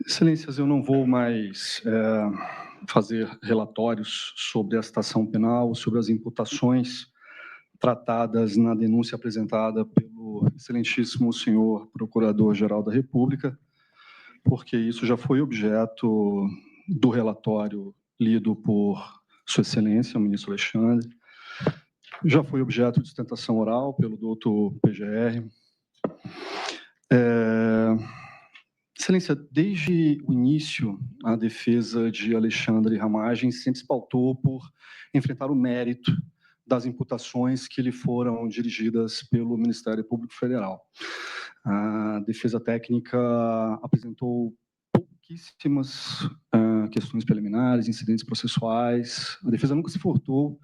Excelências, eu não vou mais fazer relatórios sobre a citação penal, sobre as imputações tratadas na denúncia apresentada pelo excelentíssimo senhor Procurador-Geral da República, porque isso já foi objeto do relatório lido por Sua Excelência, o ministro Alexandre, já foi objeto de sustentação oral pelo doutor PGR. Excelência, desde o início, a defesa de Alexandre Ramagem sempre se pautou por enfrentar o mérito das imputações que lhe foram dirigidas pelo Ministério Público Federal. A defesa técnica apresentou pouquíssimas questões preliminares, incidentes processuais. A defesa nunca se furtou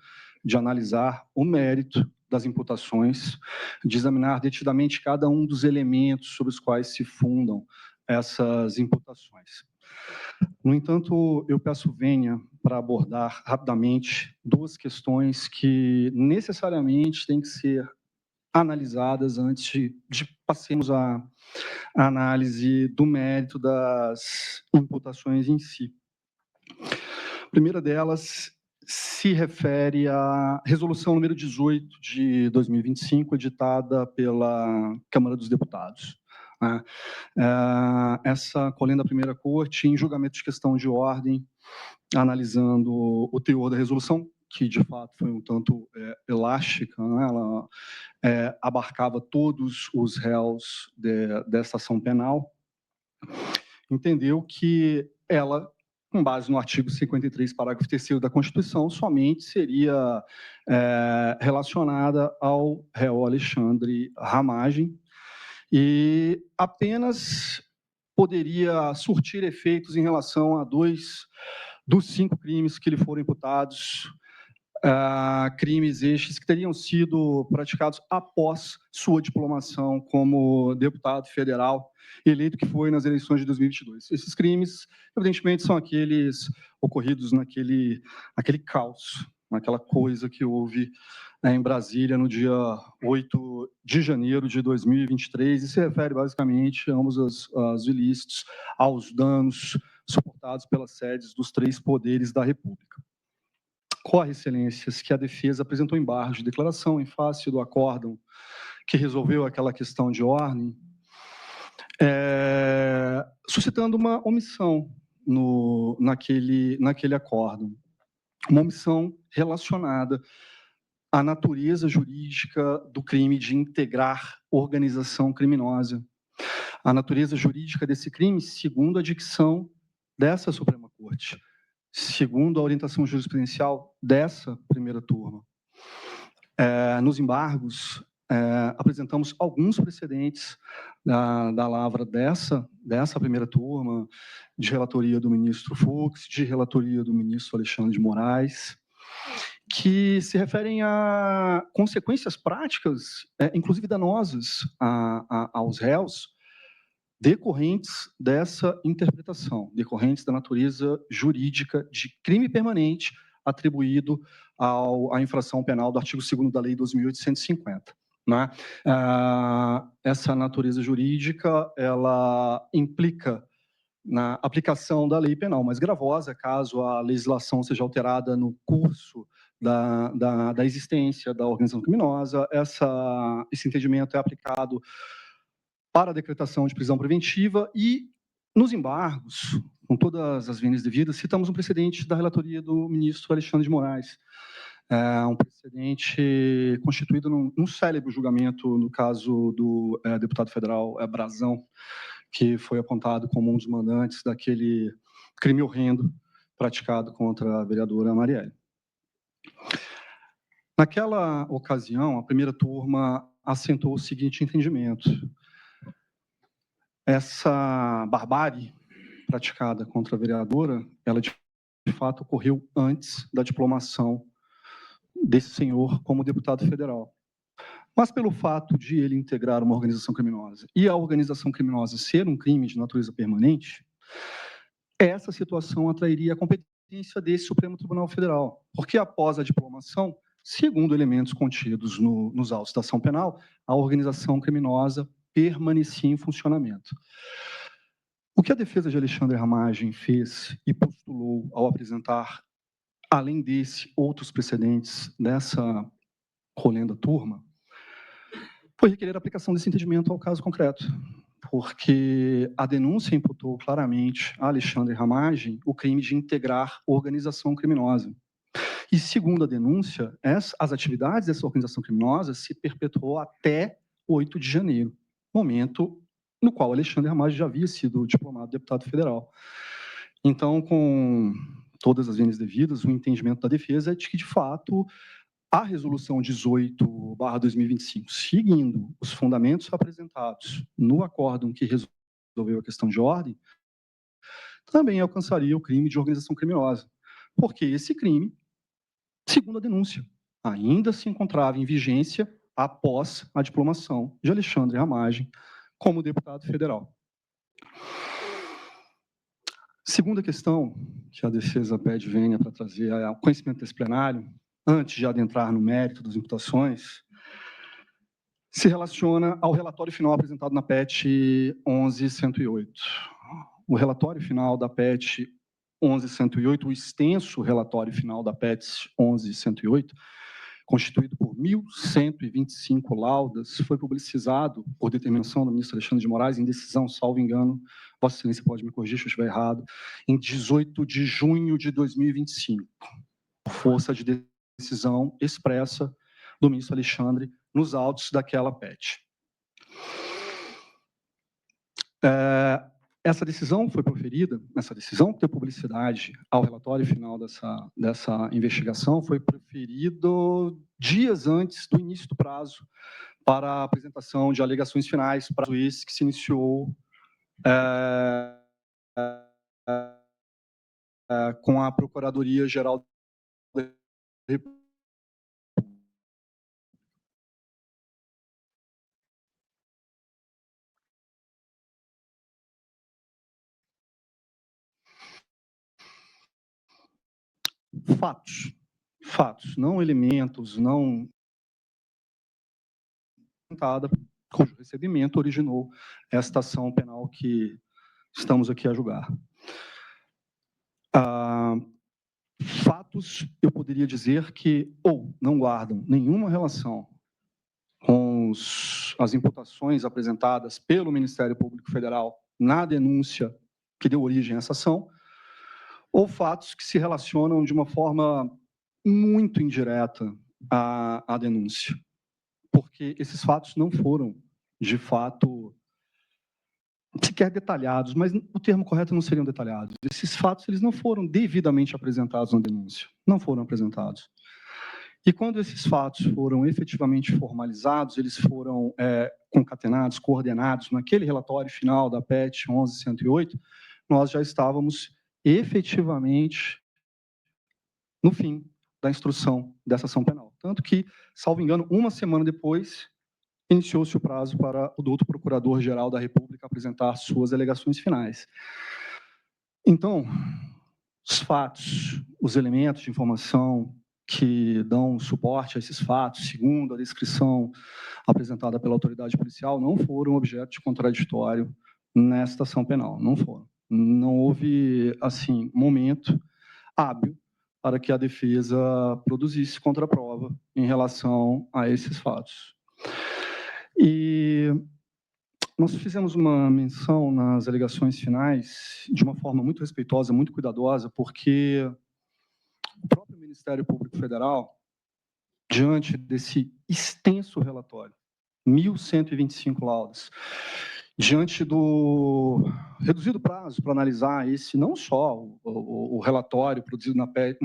de analisar o mérito das imputações, de examinar detidamente cada um dos elementos sobre os quais se fundam essas imputações. No entanto, eu peço venha para abordar rapidamente duas questões que necessariamente têm que ser analisadas antes de passemos à análise do mérito das imputações em si. A primeira delas se refere à resolução número 18 de 2025, editada pela Câmara dos Deputados. Essa colhendo da primeira corte em julgamento de questão de ordem, analisando o teor da resolução, que de fato foi um tanto elástica, né? Ela abarcava todos os réus dessa ação penal, entendeu que ela, com base no artigo 53, parágrafo 3º da Constituição, somente seria relacionada ao réu Alexandre Ramagem, e apenas poderia surtir efeitos em relação a 2 dos 5 crimes que lhe foram imputados, crimes estes que teriam sido praticados após sua diplomação como deputado federal, eleito que foi nas eleições de 2022. Esses crimes, evidentemente, são aqueles ocorridos naquele caos, naquela coisa que houve em Brasília no dia 8 de janeiro de 2023, e se refere basicamente a ambos os ilícitos, aos danos suportados pelas sedes dos 3 poderes da República. Corre, excelências, que a defesa apresentou embargos de declaração em face do acórdão que resolveu aquela questão de ordem, suscitando uma omissão naquele acórdão, uma omissão relacionada à natureza jurídica do crime de integrar organização criminosa. A natureza jurídica desse crime, segundo a dicção dessa Suprema Corte, segundo a orientação jurisprudencial dessa primeira turma. Nos embargos, apresentamos alguns precedentes da lavra dessa primeira turma, de relatoria do ministro Fux, de relatoria do ministro Alexandre de Moraes, que se referem a consequências práticas, inclusive danosas aos réus, decorrentes dessa interpretação, decorrentes da natureza jurídica de crime permanente atribuído à infração penal do artigo 2º da Lei 2.850. Né? Essa natureza jurídica, ela implica na aplicação da lei penal mais gravosa, caso a legislação seja alterada no curso da existência da organização criminosa. Esse entendimento é aplicado para a decretação de prisão preventiva e, nos embargos, com todas as vênias devidas, citamos um precedente da relatoria do ministro Alexandre de Moraes, um precedente constituído num célebre julgamento no caso do deputado federal Brazão, que foi apontado como um dos mandantes daquele crime horrendo praticado contra a vereadora Marielle. Naquela ocasião, a primeira turma assentou o seguinte entendimento: essa barbárie praticada contra a vereadora, ela de fato ocorreu antes da diplomação desse senhor como deputado federal. Mas pelo fato de ele integrar uma organização criminosa e a organização criminosa ser um crime de natureza permanente, essa situação atrairia a competência desse Supremo Tribunal Federal, porque após a diplomação, segundo elementos contidos nos autos da ação penal, a organização criminosa permanecia em funcionamento. O que a defesa de Alexandre Ramagem fez e postulou ao apresentar, além desse, outros precedentes dessa rolenda turma, foi requerer a aplicação desse entendimento ao caso concreto, porque a denúncia imputou claramente a Alexandre Ramagem o crime de integrar organização criminosa. E, segundo a denúncia, as atividades dessa organização criminosa se perpetuou até 8 de janeiro, momento no qual Alexandre Ramagem já havia sido diplomado deputado federal. Então, com todas as vênias devidas, o entendimento da defesa é de que, de fato, a Resolução 18/2025, seguindo os fundamentos apresentados no acórdão que resolveu a questão de ordem, também alcançaria o crime de organização criminosa, porque esse crime, segundo a denúncia, ainda se encontrava em vigência após a diplomação de Alexandre Ramagem como deputado federal. Segunda questão que a defesa pede vênia para trazer ao conhecimento desse plenário, antes de adentrar no mérito das imputações, se relaciona ao relatório final apresentado na PET 11.108. O relatório final da PET 11.108, o extenso relatório final da PET 11.108, constituído por 1.125 laudas, foi publicizado por determinação do ministro Alexandre de Moraes, em decisão, salvo engano, Vossa Excelência pode me corrigir se eu estiver errado, em 18 de junho de 2025, por força de decisão expressa do ministro Alexandre nos autos daquela PET. Essa decisão foi proferida, essa decisão que deu publicidade ao relatório final dessa investigação foi proferido dias antes do início do prazo para a apresentação de alegações finais, prazo esse que se iniciou com a Procuradoria-Geral da República. Fatos, não elementos, não cujo recebimento originou esta ação penal que estamos aqui a julgar. Fatos, eu poderia dizer que ou não guardam nenhuma relação com as imputações apresentadas pelo Ministério Público Federal na denúncia que deu origem a essa ação, ou fatos que se relacionam de uma forma muito indireta à denúncia, porque esses fatos não foram, de fato, sequer detalhados, mas o termo correto não seriam detalhados. Esses fatos eles não foram devidamente apresentados na denúncia, não foram apresentados. E quando esses fatos foram efetivamente formalizados, eles foram concatenados, coordenados naquele relatório final da PET 11.108, nós já estávamos efetivamente no fim da instrução dessa ação penal. Tanto que, salvo engano, uma semana depois, iniciou-se o prazo para o doutor Procurador-Geral da República apresentar suas alegações finais. Então, os fatos, os elementos de informação que dão suporte a esses fatos, segundo a descrição apresentada pela autoridade policial, não foram objeto de contraditório nesta ação penal, não foram. Não houve, assim, momento hábil para que a defesa produzisse contraprova em relação a esses fatos. E nós fizemos uma menção nas alegações finais de uma forma muito respeitosa, muito cuidadosa, porque o próprio Ministério Público Federal, diante desse extenso relatório, 1.125 laudas, diante do reduzido prazo para analisar esse, não só o relatório produzido na PET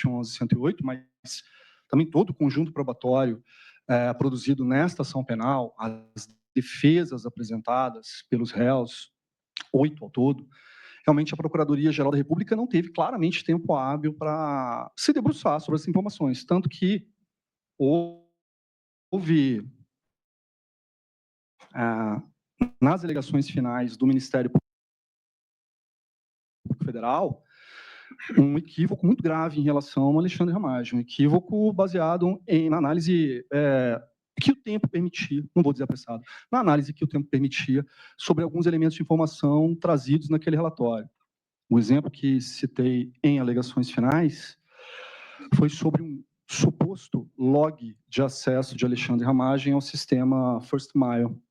11.108, mas também todo o conjunto probatório produzido nesta ação penal, as defesas apresentadas pelos réus, 8 ao todo, realmente a Procuradoria-Geral da República não teve claramente tempo hábil para se debruçar sobre essas informações, tanto que houve nas alegações finais do Ministério Público Federal um equívoco muito grave em relação ao Alexandre Ramagem, um equívoco baseado na análise que o tempo permitia, não vou dizer apressado, na análise que o tempo permitia sobre alguns elementos de informação trazidos naquele relatório. O exemplo que citei em alegações finais foi sobre um suposto log de acesso de Alexandre Ramagem ao sistema First Mile. O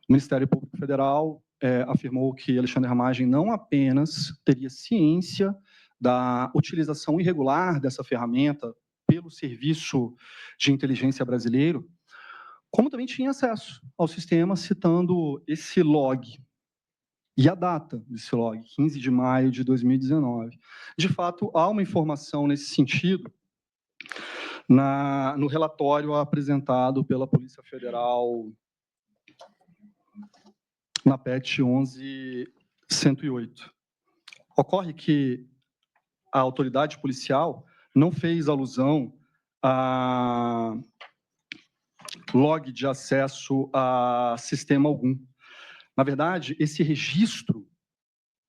Ministério Público Federal afirmou que Alexandre Ramagem não apenas teria ciência da utilização irregular dessa ferramenta pelo Serviço de Inteligência brasileiro, como também tinha acesso ao sistema, citando esse log e a data desse log, 15 de maio de 2019. De fato, há uma informação nesse sentido no relatório apresentado pela Polícia Federal na PET 11.108. Ocorre que a autoridade policial não fez alusão a log de acesso a sistema algum. Na verdade, esse registro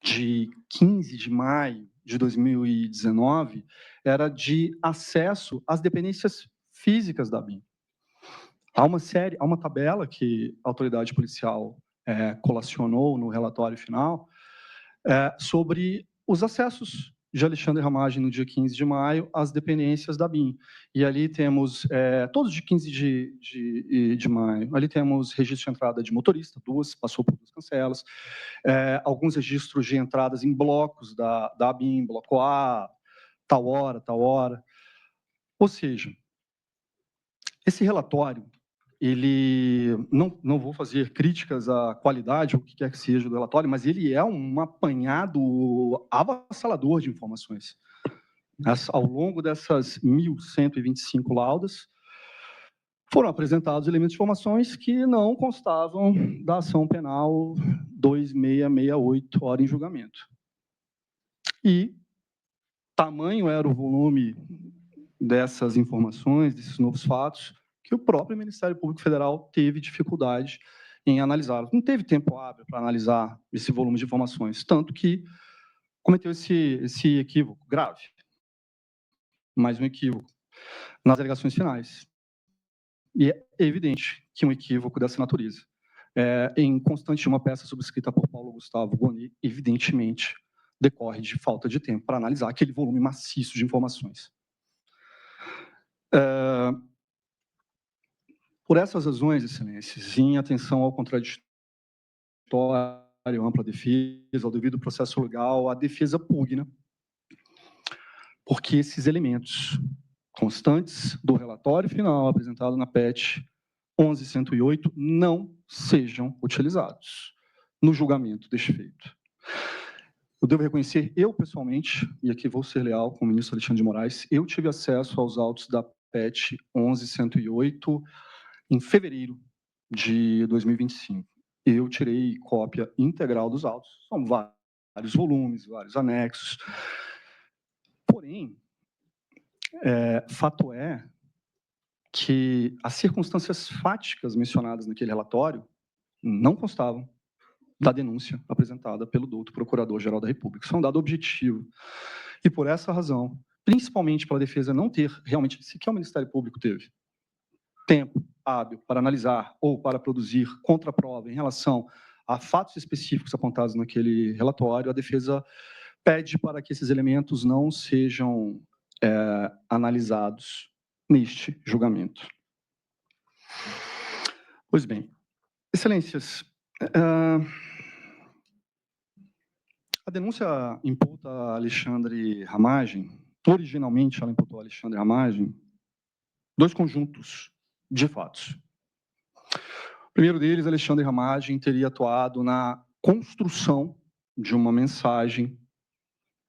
de 15 de maio de 2019 era de acesso às dependências físicas da ABIN. Há uma tabela que a autoridade policial colacionou no relatório final sobre os acessos de Alexandre Ramagem no dia 15 de maio às dependências da BIM. E ali temos, todos de 15 de maio, ali temos registro de entrada de motorista, passou por 2 cancelas, alguns registros de entradas em blocos da BIM, bloco A, tal hora. Ou seja, esse relatório, ele não vou fazer críticas à qualidade, ou o que quer que seja do relatório, mas ele é um apanhado avassalador de informações. Ao longo dessas 1.125 laudas, foram apresentados elementos de informações que não constavam da ação penal 2668, hora em julgamento. E tamanho era o volume dessas informações, desses novos fatos, que o próprio Ministério Público Federal teve dificuldade em analisar. Não teve tempo hábil para analisar esse volume de informações, tanto que cometeu esse equívoco grave. Mais um equívoco nas alegações finais. E é evidente que um equívoco dessa natureza, em Constante, uma peça subscrita por Paulo Gustavo Boni, evidentemente decorre de falta de tempo para analisar aquele volume maciço de informações. Por essas razões, excelências, em atenção ao contraditório, ampla defesa, ao devido processo legal, a defesa pugna, porque esses elementos constantes do relatório final apresentado na PET 11.108 não sejam utilizados no julgamento deste feito. Eu devo reconhecer, eu pessoalmente, e aqui vou ser leal com o ministro Alexandre de Moraes, eu tive acesso aos autos da PET 11.108 em fevereiro de 2025. Eu tirei cópia integral dos autos. São vários volumes, vários anexos. Porém, fato é que as circunstâncias fáticas mencionadas naquele relatório não constavam da denúncia apresentada pelo douto Procurador-Geral da República. Isso é um dado objetivo. E por essa razão, principalmente pela defesa não ter realmente, sequer o Ministério Público teve tempo hábil para analisar ou para produzir contraprova em relação a fatos específicos apontados naquele relatório, a defesa pede para que esses elementos não sejam analisados neste julgamento. Pois bem, excelências, a denúncia imputa a Alexandre Ramagem, originalmente ela imputou a Alexandre Ramagem, 2 conjuntos de fatos. O primeiro deles, Alexandre Ramagem teria atuado na construção de uma mensagem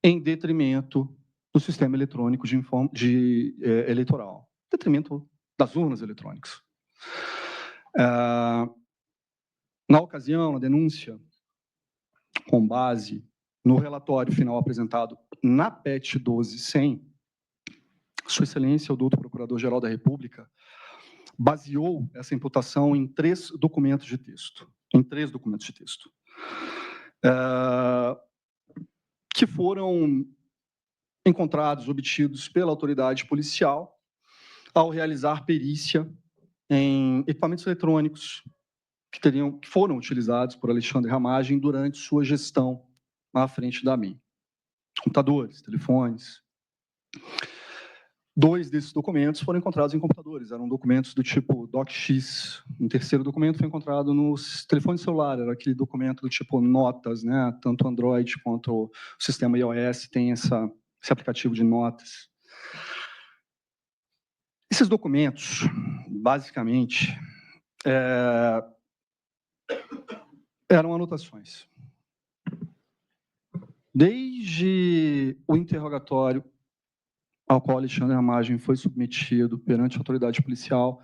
em detrimento do sistema eletrônico eleitoral, em detrimento das urnas eletrônicas. Na ocasião, na denúncia, com base no relatório final apresentado na PET 12.100, Sua Excelência, o doutor Procurador-Geral da República, baseou essa imputação em 3 documentos de texto. Que foram encontrados, obtidos pela autoridade policial ao realizar perícia em equipamentos eletrônicos que foram utilizados por Alexandre Ramagem durante sua gestão à frente da ABIN. Computadores, telefones. 2 desses documentos foram encontrados em computadores, eram documentos do tipo DocX. Um terceiro documento foi encontrado no telefone celular, era aquele documento do tipo notas, né? Tanto Android quanto o sistema iOS tem esse aplicativo de notas. Esses documentos, basicamente, eram anotações. Desde o interrogatório ao qual Alexandre Ramagem foi submetido perante a autoridade policial,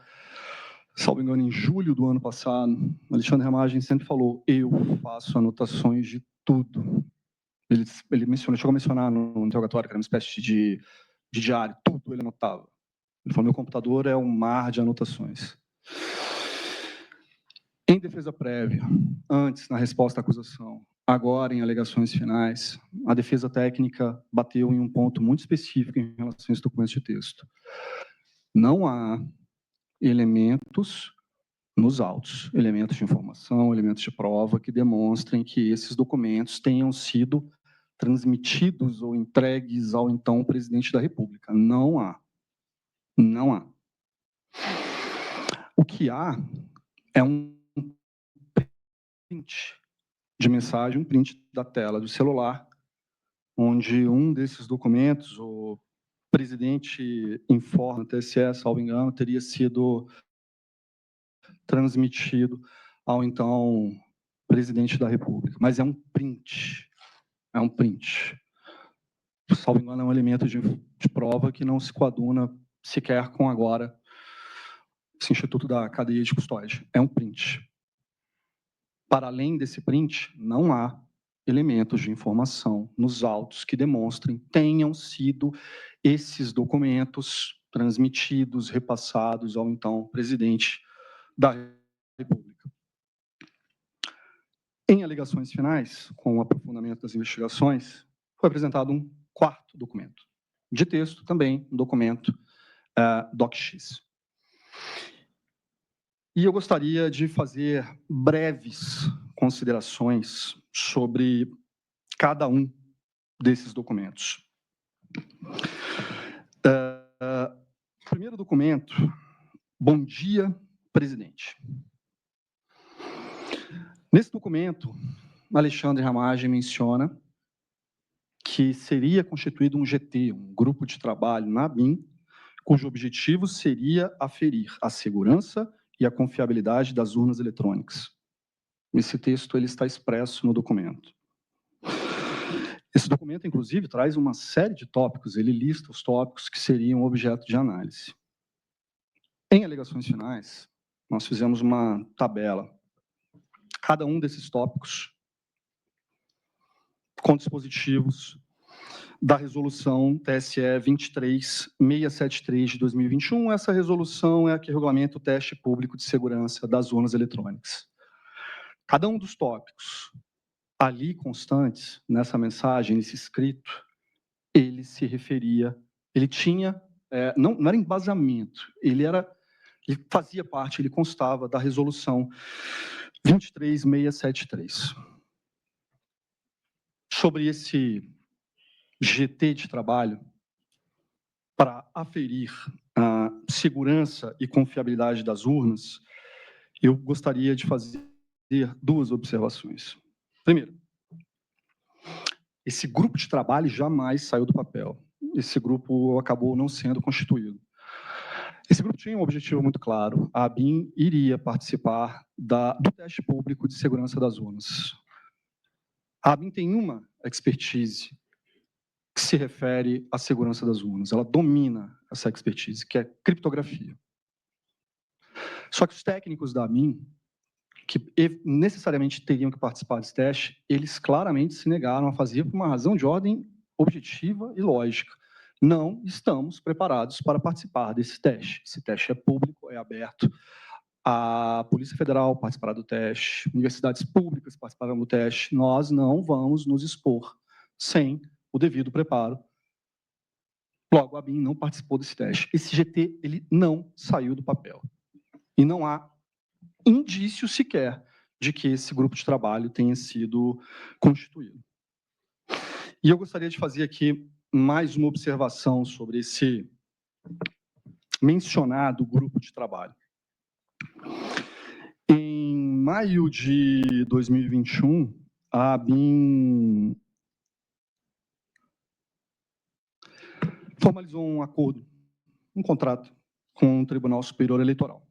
salvo engano, em julho do ano passado, Alexandre Ramagem sempre falou: eu faço anotações de tudo. Ele chegou a mencionar no interrogatório que era uma espécie de diário, tudo ele anotava. Ele falou: meu computador é um mar de anotações. Em defesa prévia, antes, na resposta à acusação, agora em alegações finais, a defesa técnica bateu em um ponto muito específico em relação a esse documento de texto. Não há elementos nos autos, elementos de informação, elementos de prova que demonstrem que esses documentos tenham sido transmitidos ou entregues ao então presidente da República. Não há. Não há. O que há é um print de mensagem, um print da tela do celular, onde um desses documentos, o presidente informa, TSE, salvo engano, teria sido transmitido ao então presidente da República. Mas é um print. É um print. Salvo engano, é um elemento de prova que não se coaduna sequer com agora esse Instituto da Cadeia de Custódia. É um print. Para além desse print, não há elementos de informação nos autos que demonstrem tenham sido esses documentos transmitidos, repassados ao então presidente da República. Em alegações finais, com o aprofundamento das investigações, foi apresentado um quarto documento. De texto, também um documento DocX. E eu gostaria de fazer breves considerações sobre cada um desses documentos. Primeiro documento, bom dia, presidente. Nesse documento, Alexandre Ramagem menciona que seria constituído um GT, um grupo de trabalho na ABIN, cujo objetivo seria aferir a segurança e a confiabilidade das urnas eletrônicas. Esse texto ele está expresso no documento. Esse documento, inclusive, traz uma série de tópicos, ele lista os tópicos que seriam objeto de análise. Em alegações finais, nós fizemos uma tabela. Cada um desses tópicos com dispositivos da resolução TSE 23673 de 2021. Essa resolução é a que regulamenta o teste público de segurança das urnas eletrônicas. Cada um dos tópicos ali constantes, nessa mensagem, nesse escrito, ele se referia, ele tinha, não era embasamento, ele fazia parte, ele constava da resolução 23673. Sobre esse GT de trabalho, para aferir a segurança e confiabilidade das urnas, eu gostaria de fazer 2 observações. Primeiro, esse grupo de trabalho jamais saiu do papel. Esse grupo acabou não sendo constituído. Esse grupo tinha um objetivo muito claro. A ABIN iria participar do teste público de segurança das urnas. A ABIN tem uma expertise que se refere à segurança das urnas. Ela domina essa expertise, que é criptografia. Só que os técnicos da ABIN, que necessariamente teriam que participar desse teste, eles claramente se negaram a fazer por uma razão de ordem objetiva e lógica. Não estamos preparados para participar desse teste. Esse teste é público, é aberto. A Polícia Federal participará do teste, universidades públicas participarão do teste. Nós não vamos nos expor sem o devido preparo. Logo, a ABIN não participou desse teste. Esse GT ele não saiu do papel. E não há indício sequer de que esse grupo de trabalho tenha sido constituído. E eu gostaria de fazer aqui mais uma observação sobre esse mencionado grupo de trabalho. Em maio de 2021, a ABIN formalizou um acordo, um contrato com o Tribunal Superior Eleitoral.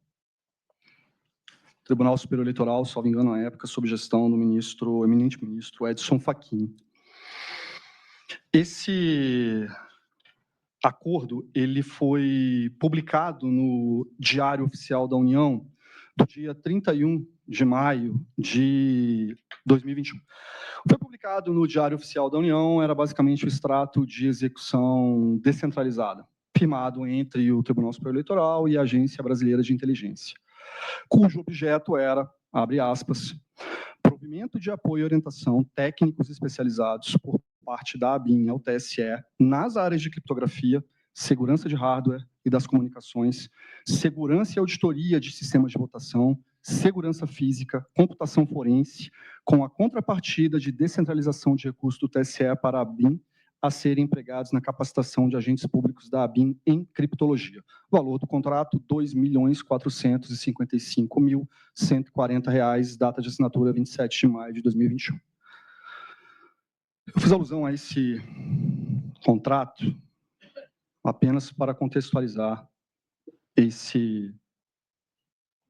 O Tribunal Superior Eleitoral, salvo engano, na época, sob gestão do eminente ministro Edson Fachin. Esse acordo ele foi publicado no Diário Oficial da União do dia 31 de maio de 2021. Foi publicado no Diário Oficial da União, era basicamente o extrato de execução descentralizada, firmado entre o Tribunal Superior Eleitoral e a Agência Brasileira de Inteligência, cujo objeto era, abre aspas, provimento de apoio e orientação técnicos especializados por parte da ABIN ao TSE nas áreas de criptografia, segurança de hardware e das comunicações, segurança e auditoria de sistemas de votação, segurança física, computação forense, com a contrapartida de descentralização de recursos do TSE para a ABIN a serem empregados na capacitação de agentes públicos da ABIN em criptologia. O valor do contrato, R$ 2.455.140, data de assinatura 27 de maio de 2021. Eu fiz alusão a esse contrato apenas para contextualizar esse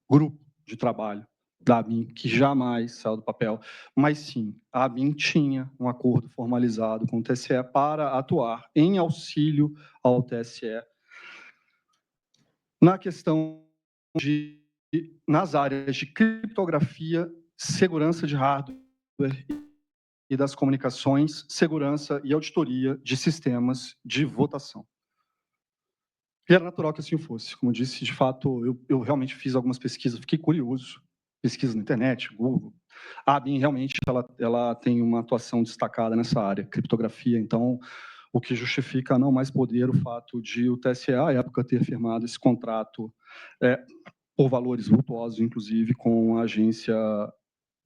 grupo de trabalho da ABIN, que jamais saiu do papel, mas sim, a ABIN tinha um acordo formalizado com o TSE para atuar em auxílio ao TSE na questão nas áreas de criptografia, segurança de hardware e das comunicações, segurança e auditoria de sistemas de votação. E era natural que assim fosse. Como eu disse, de fato, eu realmente fiz algumas pesquisas, fiquei curioso, pesquisa na internet, Google. A ABIN realmente ela tem uma atuação destacada nessa área, criptografia, então o que justifica não mais poder o fato de o TSE, à época, ter firmado esse contrato por valores vultuosos, inclusive, com a Agência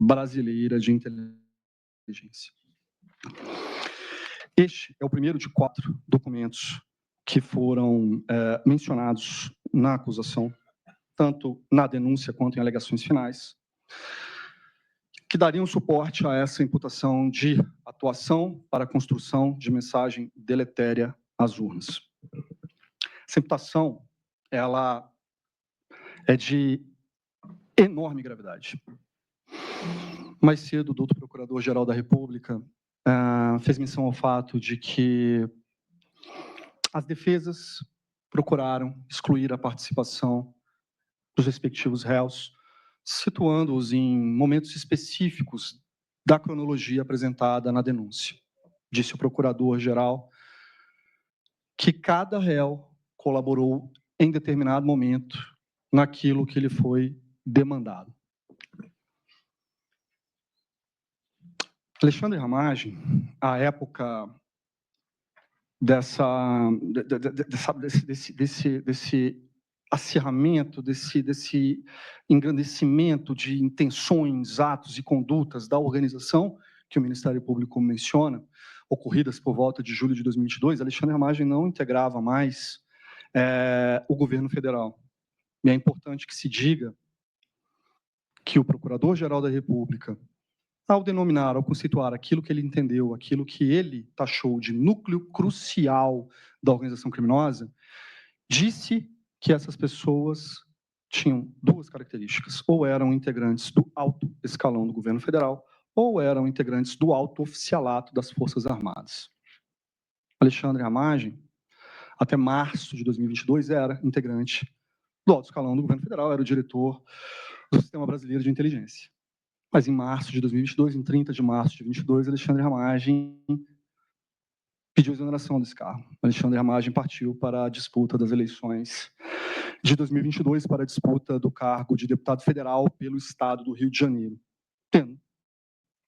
Brasileira de Inteligência. Este é o primeiro de 4 documentos que foram mencionados na acusação, tanto na denúncia quanto em alegações finais, que dariam suporte a essa imputação de atuação para a construção de mensagem deletéria às urnas. Essa imputação, ela é de enorme gravidade. Mais cedo, o doutor Procurador-Geral da República fez menção ao fato de que as defesas procuraram excluir a participação dos respectivos réus, situando-os em momentos específicos da cronologia apresentada na denúncia. Disse o Procurador-Geral que cada réu colaborou em determinado momento naquilo que lhe foi demandado. Alexandre Ramagem, à época desse acirramento, desse engrandecimento de intenções, atos e condutas da organização que o Ministério Público menciona, ocorridas por volta de julho de 2022, Alexandre Ramagem não integrava mais o governo federal. E é importante que se diga que o Procurador-Geral da República, ao denominar, ao conceituar aquilo que ele entendeu, aquilo que ele taxou de núcleo crucial da organização criminosa, disse que essas pessoas tinham 2 características: ou eram integrantes do alto escalão do governo federal, ou eram integrantes do alto oficialato das Forças Armadas. Alexandre Ramagem, até março de 2022, era integrante do alto escalão do governo federal, era o diretor do Sistema Brasileiro de Inteligência. Mas em março de 2022, em 30 de março de 2022, Alexandre Ramagem pediu exoneração desse cargo. Alexandre Ramagem partiu para a disputa das eleições de 2022, para a disputa do cargo de deputado federal pelo estado do Rio de Janeiro, tendo,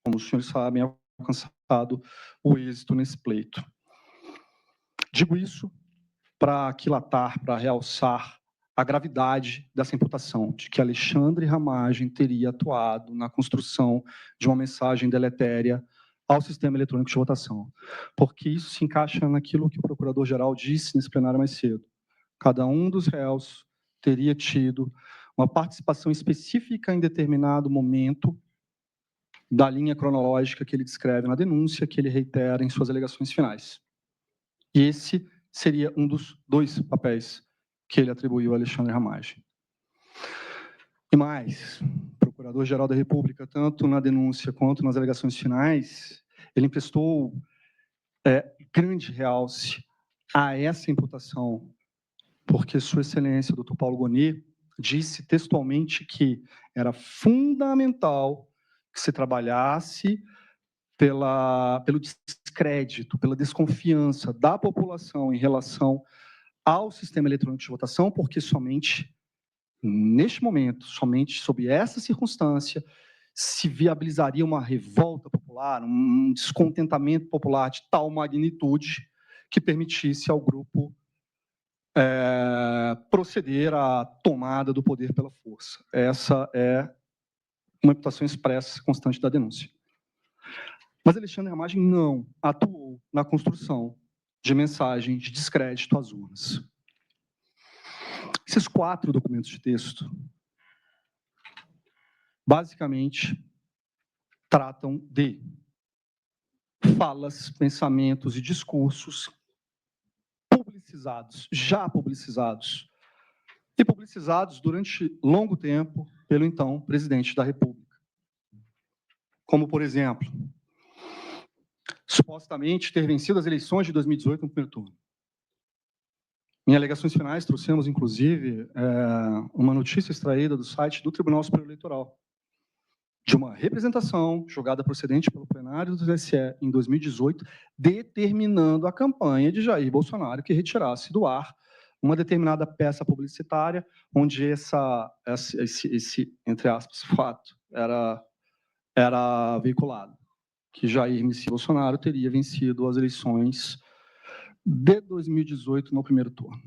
como os senhores sabem, alcançado o êxito nesse pleito. Digo isso para aquilatar, para realçar a gravidade dessa imputação, de que Alexandre Ramagem teria atuado na construção de uma mensagem deletéria ao sistema eletrônico de votação, porque isso se encaixa naquilo que o procurador-geral disse nesse plenário mais cedo. Cada um dos réus teria tido uma participação específica em determinado momento da linha cronológica que ele descreve na denúncia, que ele reitera em suas alegações finais. E esse seria um dos dois papéis que ele atribuiu a Alexandre Ramagem. E mais, o Procurador-Geral da República, tanto na denúncia quanto nas alegações finais, ele emprestou grande realce a essa imputação, porque Sua Excelência, o Dr. Paulo Gonet, disse textualmente que era fundamental que se trabalhasse pelo descrédito, pela desconfiança da população em relação ao sistema eletrônico de votação, porque somente neste momento, somente sob essa circunstância, se viabilizaria uma revolta popular, um descontentamento popular de tal magnitude que permitisse ao grupo proceder à tomada do poder pela força. Essa é uma imputação expressa constante da denúncia. Mas Alexandre Ramagem não atuou na construção de mensagem de descrédito às urnas. Esses 4 documentos de texto, basicamente, tratam de falas, pensamentos e discursos publicizados, já publicizados, e publicizados durante longo tempo pelo então presidente da República. Como, por exemplo, supostamente ter vencido as eleições de 2018 no primeiro turno. Em alegações finais, trouxemos, inclusive, uma notícia extraída do site do Tribunal Superior Eleitoral, de uma representação julgada procedente pelo plenário do TSE em 2018, determinando a campanha de Jair Bolsonaro que retirasse do ar uma determinada peça publicitária, onde esse entre aspas, fato era veiculado, que Jair Messias Bolsonaro teria vencido as eleições de 2018 no primeiro turno.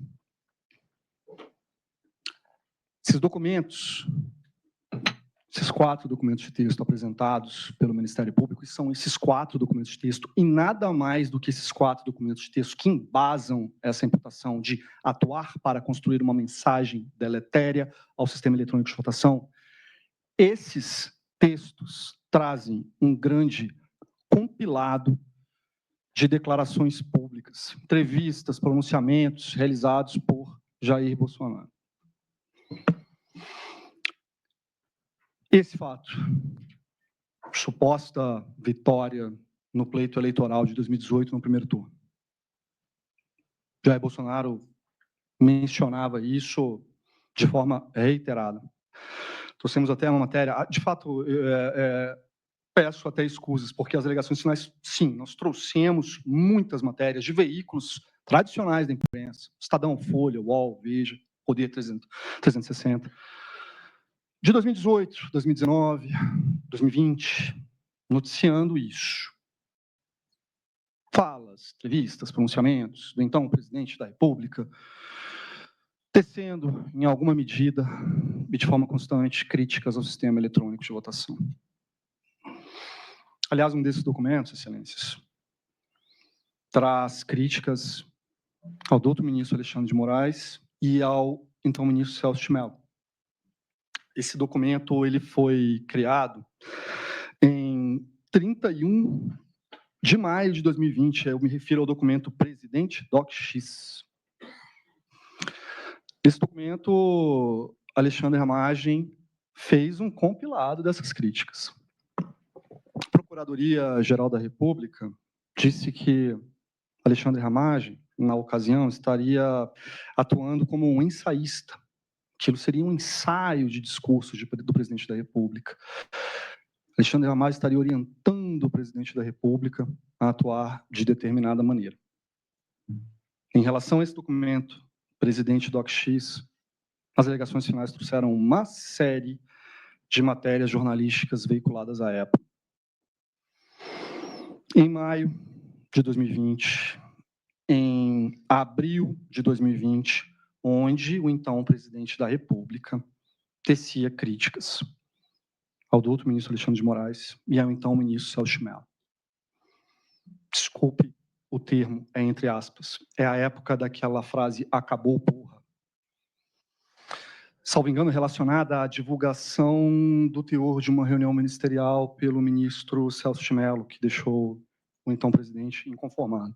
Esses documentos, esses 4 documentos de texto apresentados pelo Ministério Público, são esses 4 documentos de texto e nada mais do que esses 4 documentos de texto que embasam essa imputação de atuar para construir uma mensagem deletéria ao sistema eletrônico de votação. Esses textos trazem um grande compilado de declarações públicas, entrevistas, pronunciamentos realizados por Jair Bolsonaro. Esse fato, suposta vitória no pleito eleitoral de 2018, no primeiro turno. Jair Bolsonaro mencionava isso de forma reiterada. Trouxemos até uma matéria, de fato, peço até escusas, porque as alegações finais, sim, nós trouxemos muitas matérias de veículos tradicionais da imprensa, Estadão, Folha, UOL, Veja, Poder 360, de 2018, 2019, 2020, noticiando isso. Falas, entrevistas, pronunciamentos do então presidente da República, tecendo, em alguma medida, e de forma constante, críticas ao sistema eletrônico de votação. Aliás, um desses documentos, excelências, traz críticas ao doutor ministro Alexandre de Moraes e ao então ministro Celso de Mello. Esse documento ele foi criado em 31 de maio de 2020. Eu me refiro ao documento Presidente DocX. Esse documento, Alexandre Ramagem fez um compilado dessas críticas. A Procuradoria-Geral da República disse que Alexandre Ramagem, na ocasião, estaria atuando como um ensaísta. Aquilo seria um ensaio de discurso do presidente da República. Alexandre Ramagem estaria orientando o presidente da República a atuar de determinada maneira. Em relação a esse documento, Presidente DocX, as alegações finais trouxeram uma série de matérias jornalísticas veiculadas à época. Em maio de 2020, em abril de 2020, onde o então presidente da República tecia críticas ao doutor ministro Alexandre de Moraes e ao então ministro Celso de Mello. Desculpe o termo, é entre aspas. É a época daquela frase "acabou, porra". Salvo engano, relacionada à divulgação do teor de uma reunião ministerial pelo ministro Celso de Mello, que deixou o então presidente inconformado.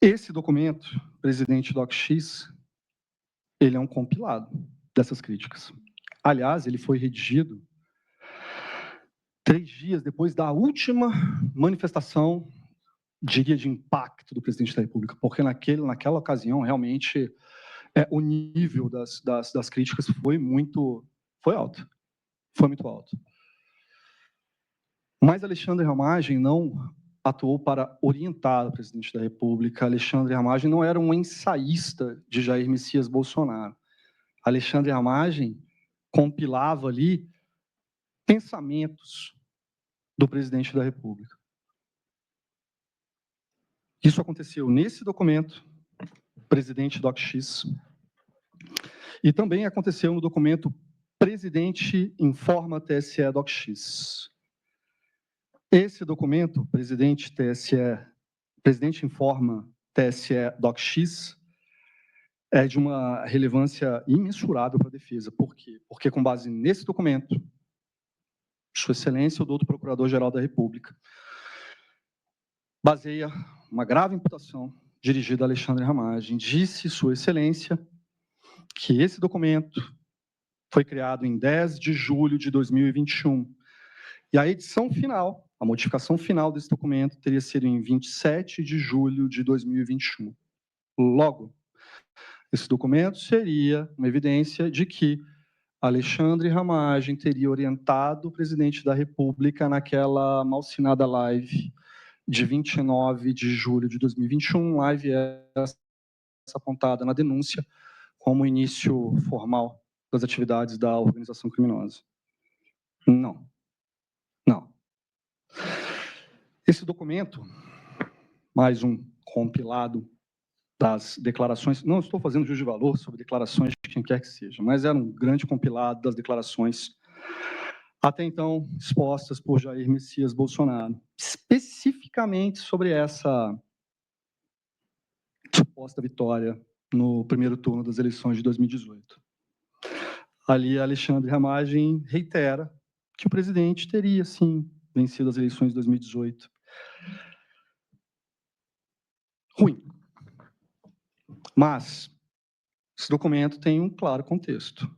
Esse documento, Presidente DocX, ele é um compilado dessas críticas. Aliás, ele foi redigido 3 dias depois da última manifestação, diria, de impacto do presidente da República, porque naquela ocasião, realmente, o nível das críticas foi muito alto. Foi muito alto. Mas Alexandre Ramagem não atuou para orientar o presidente da República. Alexandre Ramagem não era um ensaísta de Jair Messias Bolsonaro. Alexandre Ramagem compilava ali pensamentos do presidente da República. Isso aconteceu nesse documento, Presidente DocX, e também aconteceu no documento Presidente Informa TSE DocX. Esse documento, Presidente Informa TSE DocX, é de uma relevância imensurável para a defesa. Por quê? Porque, com base nesse documento, Sua Excelência, o doutor Procurador-Geral da República, baseia uma grave imputação dirigida a Alexandre Ramagem. Disse Sua Excelência que esse documento foi criado em 10 de julho de 2021. E a edição final, a modificação final desse documento teria sido em 27 de julho de 2021. Logo, esse documento seria uma evidência de que Alexandre Ramagem teria orientado o presidente da República naquela malsinada live de 29 de julho de 2021, live essa apontada na denúncia como início formal das atividades da organização criminosa. Não. Não. Esse documento, mais um compilado das declarações, não estou fazendo juízo de valor sobre declarações de quem quer que seja, mas era um grande compilado das declarações até então expostas por Jair Messias Bolsonaro, especificamente sobre essa suposta vitória no primeiro turno das eleições de 2018. Ali, Alexandre Ramagem reitera que o presidente teria, sim, vencido as eleições de 2018. Ruim. Mas esse documento tem um claro contexto.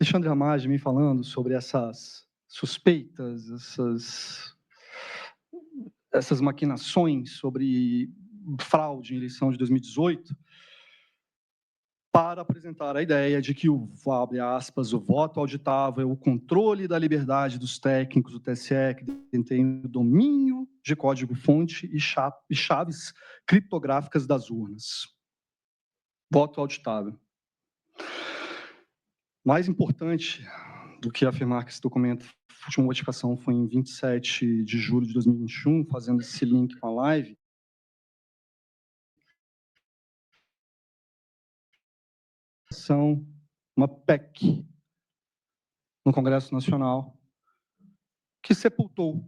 Alexandre Ramagem me falando sobre essas suspeitas, essas maquinações sobre fraude em eleição de 2018, para apresentar a ideia de que abre aspas, o voto auditável é o controle da liberdade dos técnicos do TSE que detém o domínio de código-fonte e chaves criptográficas das urnas. Voto auditável. Mais importante do que afirmar que esse documento, a última modificação foi em 27 de julho de 2021, fazendo esse link com a live, são uma PEC no Congresso Nacional que sepultou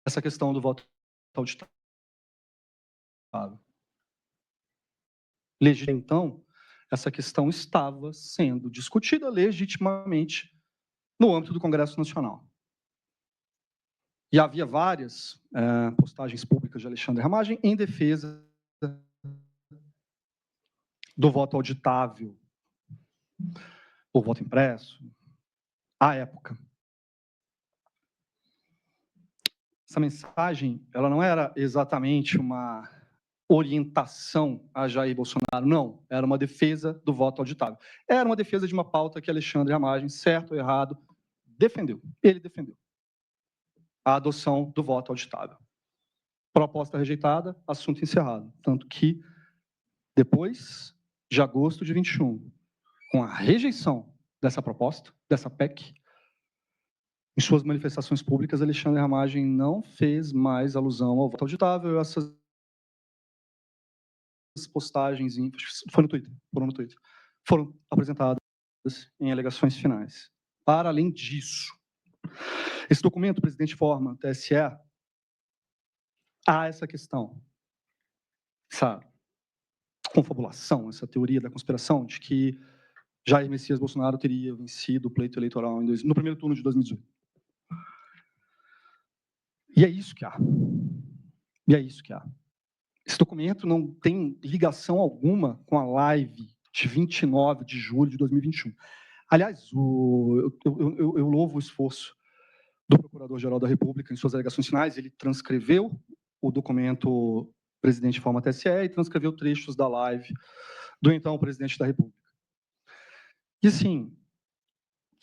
essa questão do voto auditável. Então, essa questão estava sendo discutida legitimamente no âmbito do Congresso Nacional. E havia várias postagens públicas de Alexandre Ramagem em defesa do voto auditável, ou voto impresso, à época. Essa mensagem, ela não era exatamente uma orientação a Jair Bolsonaro, não. Era uma defesa do voto auditável. Era uma defesa de uma pauta que Alexandre Ramagem, certo ou errado, defendeu. Ele defendeu a adoção do voto auditável. Proposta rejeitada, assunto encerrado. Tanto que, depois de agosto de 21, com a rejeição dessa proposta, dessa PEC, em suas manifestações públicas, Alexandre Ramagem não fez mais alusão ao voto auditável. Essas postagens, foi no Twitter, foram apresentadas em alegações finais. Para além disso, esse documento, o presidente informa, TSE, há essa questão, essa confabulação, essa teoria da conspiração de que Jair Messias Bolsonaro teria vencido o pleito eleitoral no primeiro turno de 2018. E é isso que há. Esse documento não tem ligação alguma com a live de 29 de julho de 2021. Aliás, eu louvo o esforço do Procurador-Geral da República em suas alegações finais. Ele transcreveu o documento presidente informa TSE e transcreveu trechos da live do então presidente da República. E, assim,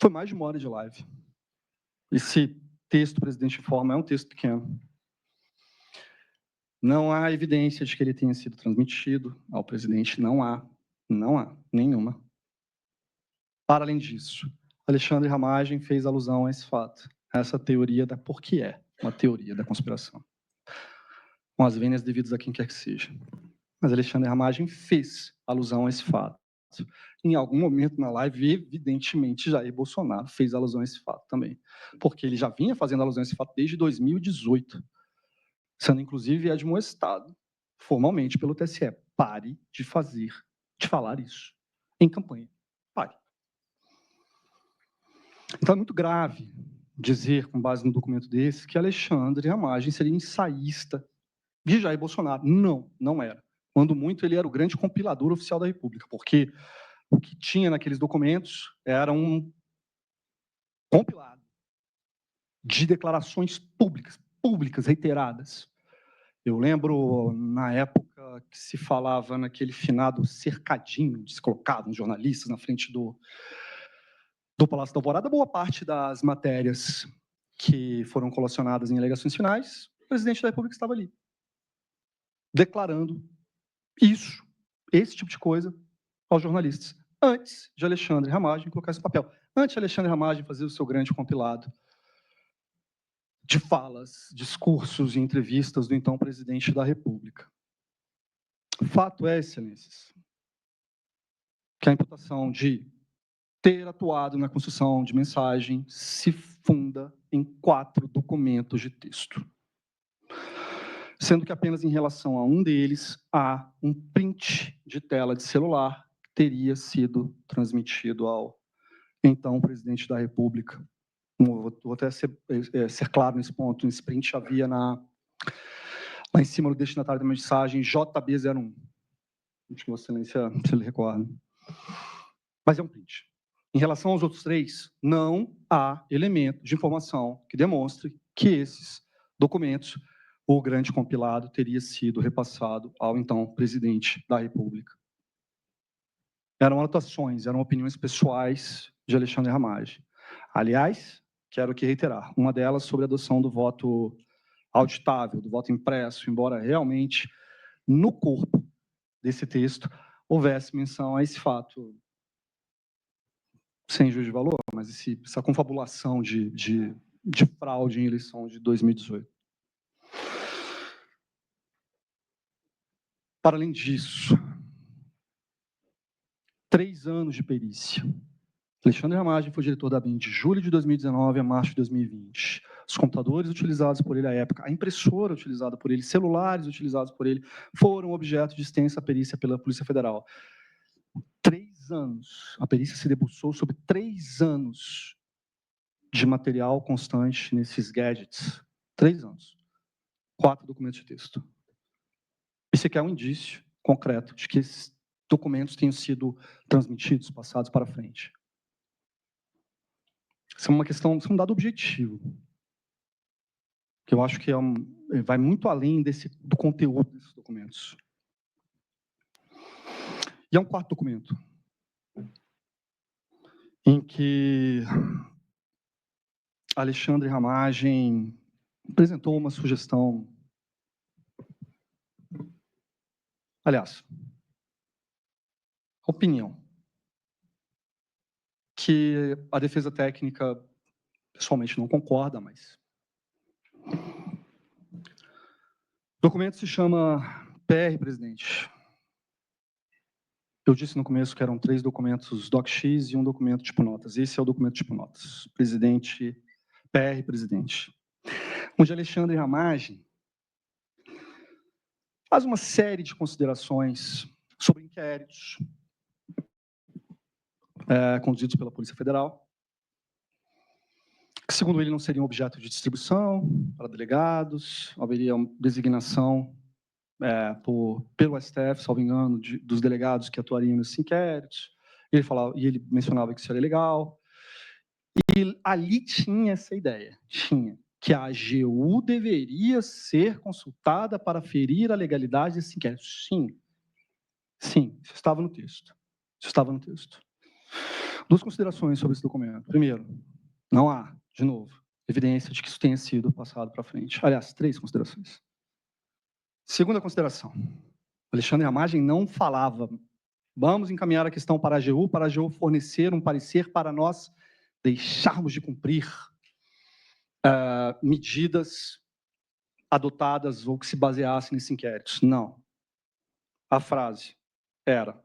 foi mais de uma hora de live. Esse texto, presidente informa, é um texto pequeno. Não há evidência de que ele tenha sido transmitido ao presidente. Não há nenhuma. Para além disso, Alexandre Ramagem fez alusão a esse fato, a essa teoria por que é uma teoria da conspiração. Com as vênias devidas a quem quer que seja. Mas Alexandre Ramagem fez alusão a esse fato. Em algum momento na live, evidentemente, Jair Bolsonaro fez alusão a esse fato também. Porque ele já vinha fazendo alusão a esse fato desde 2018, sendo inclusive admoestado formalmente pelo TSE. Pare de falar isso em campanha. Pare. Então é muito grave dizer, com base no documento desse, que Alexandre Ramagem seria ensaísta de Jair Bolsonaro. Não era. Quando muito, ele era o grande compilador oficial da República, porque o que tinha naqueles documentos era um compilado de declarações públicas, reiteradas. Eu lembro, na época, que se falava naquele finado cercadinho, descolocado, uns jornalistas na frente do Palácio da Alvorada, boa parte das matérias que foram colacionadas em alegações finais, o presidente da República estava ali, declarando esse tipo de coisa aos jornalistas, antes de Alexandre Ramagem colocar esse papel, antes de Alexandre Ramagem fazer o seu grande compilado de falas, discursos e entrevistas do então presidente da República. Fato é, excelências, que a imputação de ter atuado na construção de mensagem se funda em 4 documentos de texto. Sendo que apenas em relação a um deles há um print de tela de celular que teria sido transmitido ao então presidente da República. Vou até ser claro nesse ponto. Nesse print havia lá em cima do destinatário da mensagem JB01. Acho que Vossa Excelência se recorda. Mas é um print. Em relação aos outros 3, não há elemento de informação que demonstre que esses documentos, o grande compilado, teria sido repassado ao então presidente da República. Eram anotações, eram opiniões pessoais de Alexandre Ramagem. Aliás, quero aqui reiterar, uma delas sobre a adoção do voto auditável, do voto impresso, embora realmente no corpo desse texto houvesse menção a esse fato, sem juízo de valor, mas essa confabulação de fraude em eleição de 2018. Para além disso, 3 anos de perícia. Alexandre Ramagem foi diretor da BIM de julho de 2019 a março de 2020. Os computadores utilizados por ele à época, a impressora utilizada por ele, celulares utilizados por ele, foram objeto de extensa perícia pela Polícia Federal. 3 anos. A perícia se debruçou sobre 3 anos de material constante nesses gadgets. 3 anos. 4 documentos de texto. Isso aqui é um indício concreto de que esses documentos tenham sido transmitidos, passados para frente. Isso é uma questão, isso é um dado objetivo, que eu acho que vai muito além do conteúdo desses documentos. E é um 4º documento, em que Alexandre Ramagem apresentou uma sugestão. Aliás, opinião, que a defesa técnica pessoalmente não concorda, mas o documento se chama PR, presidente, Eu disse no começo que eram 3 documentos DocX e um documento tipo notas. Esse é o documento tipo notas. Presidente, PR presidente. Onde Alexandre Ramagem faz uma série de considerações sobre inquéritos conduzidos pela Polícia Federal, que, segundo ele, não seriam objeto de distribuição para delegados, haveria uma designação pelo STF, salvo engano, dos delegados que atuariam nesses inquéritos. Ele mencionava que isso era legal. E ali tinha essa ideia, que a AGU deveria ser consultada para ferir a legalidade desse inquérito. Sim, isso estava no texto. Isso estava no texto. 2 considerações sobre esse documento. Primeiro, não há, de novo, evidência de que isso tenha sido passado para frente. Aliás, 3 considerações. Segunda consideração. Alexandre Ramagem não falava, vamos encaminhar a questão para a AGU fornecer um parecer para nós deixarmos de cumprir medidas adotadas ou que se baseassem nesse inquérito. Não. A frase era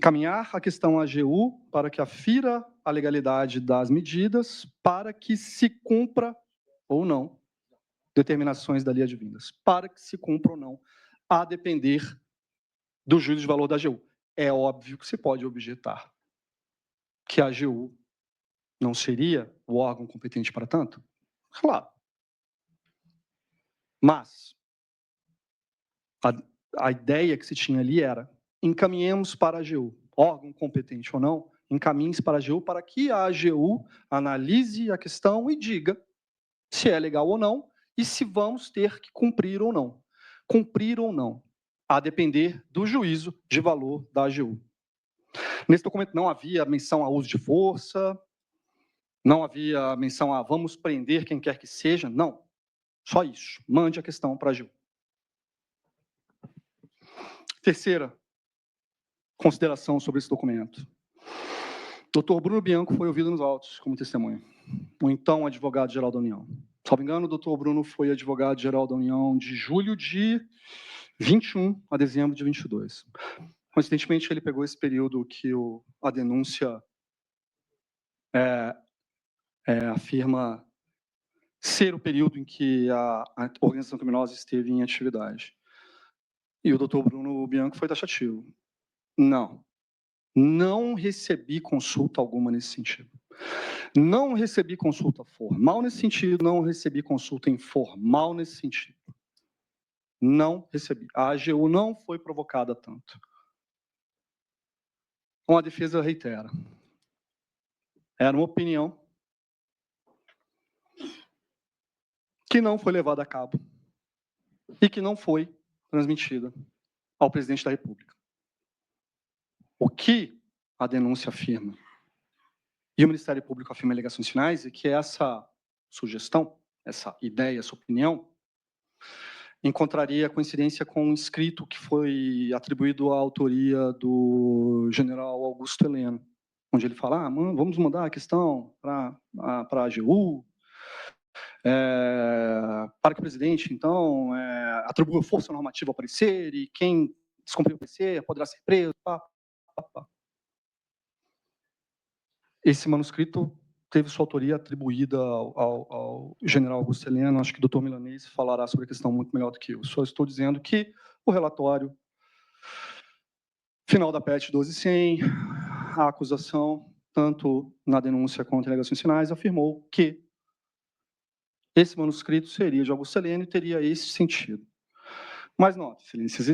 caminhar a questão à AGU para que afira a legalidade das medidas para que se cumpra ou não determinações da lei advindas. Para que se cumpra ou não, a depender do juízo de valor da AGU. É óbvio que se pode objetar que a AGU não seria o órgão competente para tanto? Claro. Mas a ideia que se tinha ali era encaminhemos para a AGU, órgão competente ou não, encaminhe-se para a AGU para que a AGU analise a questão e diga se é legal ou não e se vamos ter que cumprir ou não. Cumprir ou não, a depender do juízo de valor da AGU. Nesse documento não havia menção a uso de força, não havia menção a vamos prender quem quer que seja, não. Só isso. Mande a questão para a AGU. Terceira consideração sobre esse documento. Dr. Bruno Bianco foi ouvido nos autos como testemunha. O então advogado-geral da União. Salvo engano, o Dr. Bruno foi advogado-geral da União de julho de 21 a dezembro de 22. Coincidentemente, ele pegou esse período que a denúncia afirma ser o período em que a organização criminosa esteve em atividade. E o Dr. Bruno Bianco foi taxativo. Não recebi consulta alguma nesse sentido. Não recebi consulta formal nesse sentido, não recebi consulta informal nesse sentido. Não recebi. A AGU não foi provocada tanto. Então, a defesa reitera. Era uma opinião que não foi levada a cabo e que não foi transmitida ao presidente da República. O que a denúncia afirma e o Ministério Público afirma em alegações finais é que essa sugestão, essa ideia, essa opinião, encontraria coincidência com um escrito que foi atribuído à autoria do general Augusto Heleno, onde ele fala, vamos mandar a questão para a AGU, para que o presidente, então, atribua força normativa ao parecer e quem descumprir o parecer poderá ser preso. Esse manuscrito teve sua autoria atribuída ao general Augusto Heleno. Acho que o Dr. Milanês falará sobre a questão muito melhor do que eu. Só estou dizendo que o relatório final da PET 12.100, a acusação, tanto na denúncia quanto em alegações finais, afirmou que esse manuscrito seria de Augusto Heleno e teria esse sentido. Mas, note, excelências,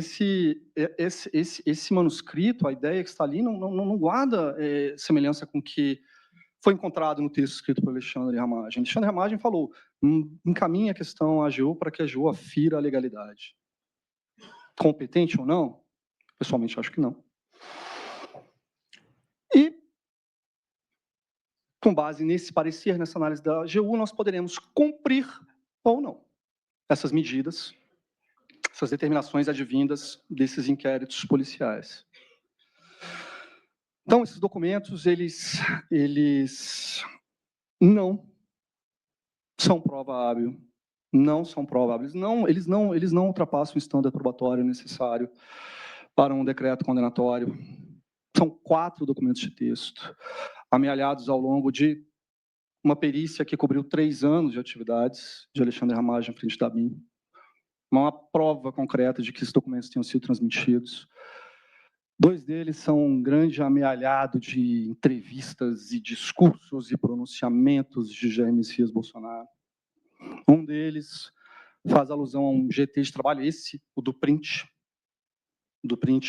esse manuscrito, a ideia que está ali, não guarda semelhança com o que foi encontrado no texto escrito por Alexandre Ramagem. Alexandre Ramagem falou, encaminha a questão à AGU para que a AGU afira a legalidade. Competente ou não? Pessoalmente, acho que não. E, com base nesse parecer, nessa análise da AGU, nós poderemos cumprir ou não essas medidas, essas determinações advindas desses inquéritos policiais. Então, esses documentos, eles não são prova hábil, não são prova hábil, eles não ultrapassam o estándar probatório necessário para um decreto condenatório. São 4 documentos de texto, amealhados ao longo de uma perícia que cobriu 3 anos de atividades de Alexandre Ramagem à frente da ABIN. Uma prova concreta de que esses documentos tenham sido transmitidos. 2 deles são um grande amealhado de entrevistas e discursos e pronunciamentos de Jair Messias Bolsonaro. Um deles faz alusão a um GT de trabalho, esse, o do print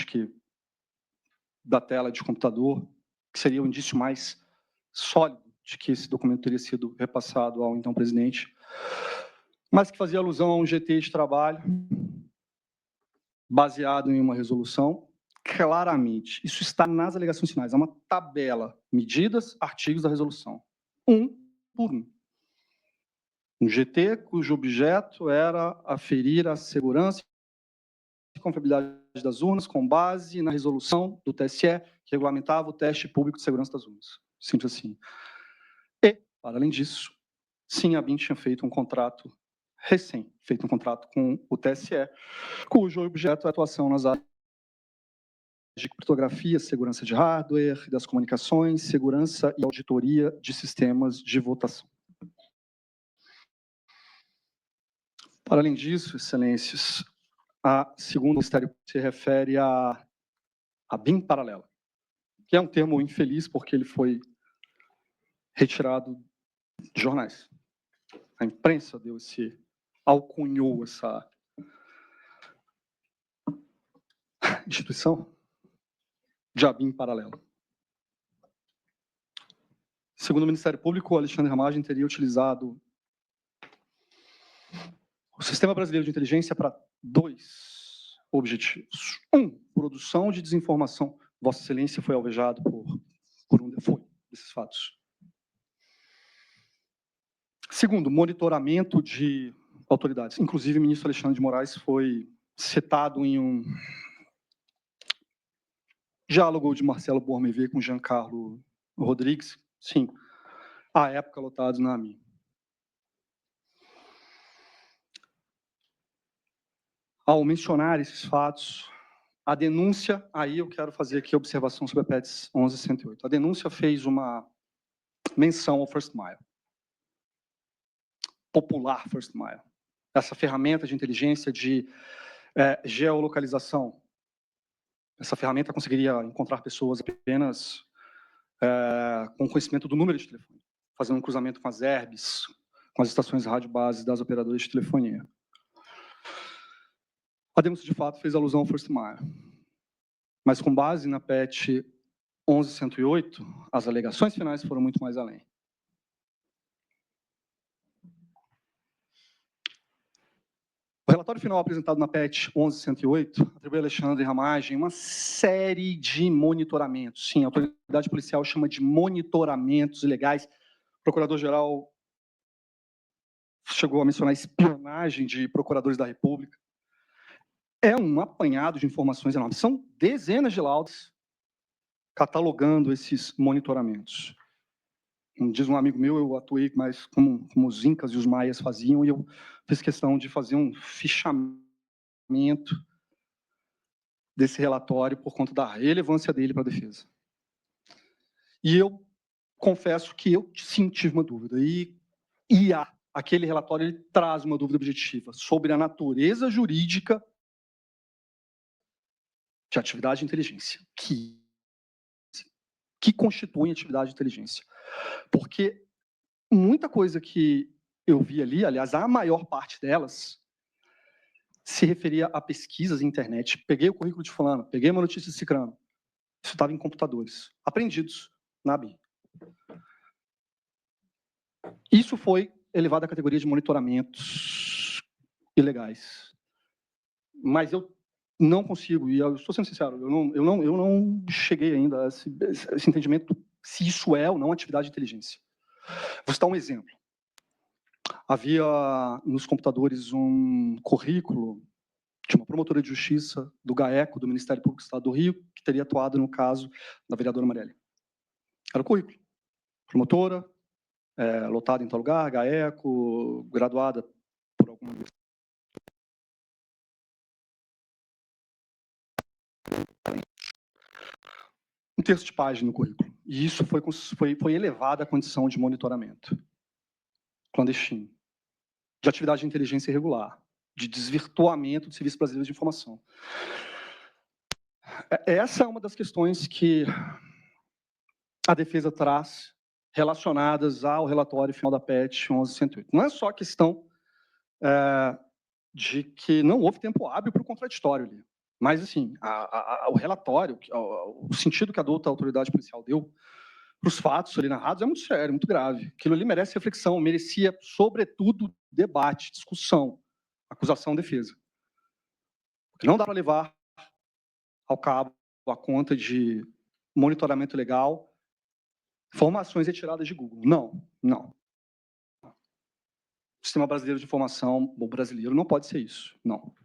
que da tela de computador, que seria o indício mais sólido de que esse documento teria sido repassado ao então presidente, mas que fazia alusão a um GT de trabalho baseado em uma resolução. Claramente, isso está nas alegações finais, é uma tabela, medidas, artigos da resolução, um por um. Um GT cujo objeto era aferir a segurança e confiabilidade das urnas com base na resolução do TSE que regulamentava o teste público de segurança das urnas. Simples assim. E, para além disso, sim, a ABIN tinha feito um contrato feito um contrato com o TSE, cujo objeto é a atuação nas áreas de criptografia, segurança de hardware, das comunicações, segurança e auditoria de sistemas de votação. Para além disso, excelências, a segundo ministério se refere a BIM paralela, que é um termo infeliz porque ele foi retirado de jornais. A imprensa alcunhou essa instituição de ABIN paralelo. Segundo o Ministério Público, Alexandre Ramagem teria utilizado o Sistema Brasileiro de Inteligência para 2 objetivos. 1, produção de desinformação. Vossa Excelência foi alvejado por um desses fatos. Segundo, monitoramento de autoridades. Inclusive, o ministro Alexandre de Moraes foi citado em um diálogo de Marcelo Bormevê com Giancarlo Rodrigues, sim, à época lotados na AMI. Ao mencionar esses fatos, a denúncia, aí eu quero fazer aqui a observação sobre a PETS 11.108. A denúncia fez uma menção ao First Mile, popular First Mile, essa ferramenta de inteligência de geolocalização. Essa ferramenta conseguiria encontrar pessoas apenas com conhecimento do número de telefone, fazendo um cruzamento com as ERBs, com as estações de rádio base das operadoras de telefonia. A denúncia, de fato, fez alusão ao First Mile. Mas, com base na PET 11.108, as alegações finais foram muito mais além. O relatório final apresentado na PET 11.108 atribui a Alexandre Ramagem uma série de monitoramentos. Sim, a autoridade policial chama de monitoramentos ilegais. O procurador-geral chegou a mencionar espionagem de procuradores da República. É um apanhado de informações enormes. São dezenas de laudos catalogando esses monitoramentos. Diz um amigo meu, eu atuei mais como os incas e os maias faziam, e eu fiz questão de fazer um fichamento desse relatório por conta da relevância dele para a defesa. E eu confesso que eu sim tive uma dúvida. Aquele relatório ele traz uma dúvida objetiva sobre a natureza jurídica de atividade de inteligência, que constitui atividade de inteligência. Porque muita coisa que eu vi ali, aliás, a maior parte delas, se referia a pesquisas na internet. Peguei o currículo de fulano, peguei uma notícia de cicrano. Isso estava em computadores, apreendidos na ABIN. Isso foi elevado à categoria de monitoramentos ilegais. Mas eu não consigo, e eu estou sendo sincero, eu não cheguei ainda a esse entendimento se isso é ou não atividade de inteligência. Vou citar um exemplo. Havia nos computadores um currículo de uma promotora de justiça do GAECO, do Ministério Público do Estado do Rio, que teria atuado no caso da vereadora Marielle. Era o currículo. Promotora, lotada em tal lugar, GAECO, graduada por alguma universidade. Um terço de página no currículo. E isso foi elevado à condição de monitoramento clandestino, de atividade de inteligência irregular, de desvirtuamento do Serviço Brasileiro de Informação. Essa é uma das questões que a defesa traz relacionadas ao relatório final da PET 11.108. Não é só a questão de que não houve tempo hábil para o contraditório ali, mas, assim, o relatório, o sentido que a autoridade policial deu para os fatos ali narrados é muito sério, muito grave. Aquilo ali merece reflexão, merecia, sobretudo, debate, discussão, acusação, defesa. Porque não dá para levar ao cabo a conta de monitoramento legal, informações retiradas de Google. Não. O Sistema Brasileiro de Informação, o brasileiro, não pode ser isso, não.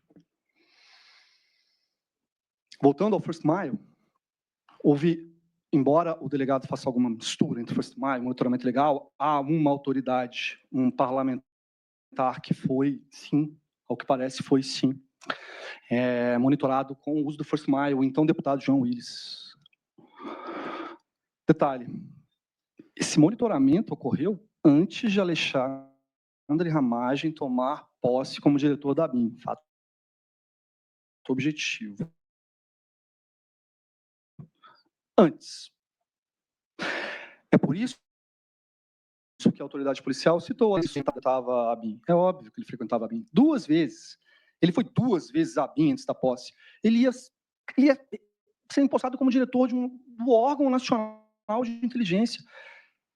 Voltando ao First Mile, houve, embora o delegado faça alguma mistura entre First Mile e monitoramento legal, há uma autoridade, um parlamentar que foi, sim, ao que parece, foi sim, monitorado com o uso do First Mile, o então deputado João Willis. Detalhe, esse monitoramento ocorreu antes de Alexandre Ramagem tomar posse como diretor da ABIN, fato objetivo. Antes. É por isso que a autoridade policial citou que ele frequentava a ABIN. É óbvio que ele frequentava a ABIN. 2 vezes. Ele foi 2 vezes à ABIN antes da posse. Ele ia ser empossado como diretor do órgão nacional de inteligência.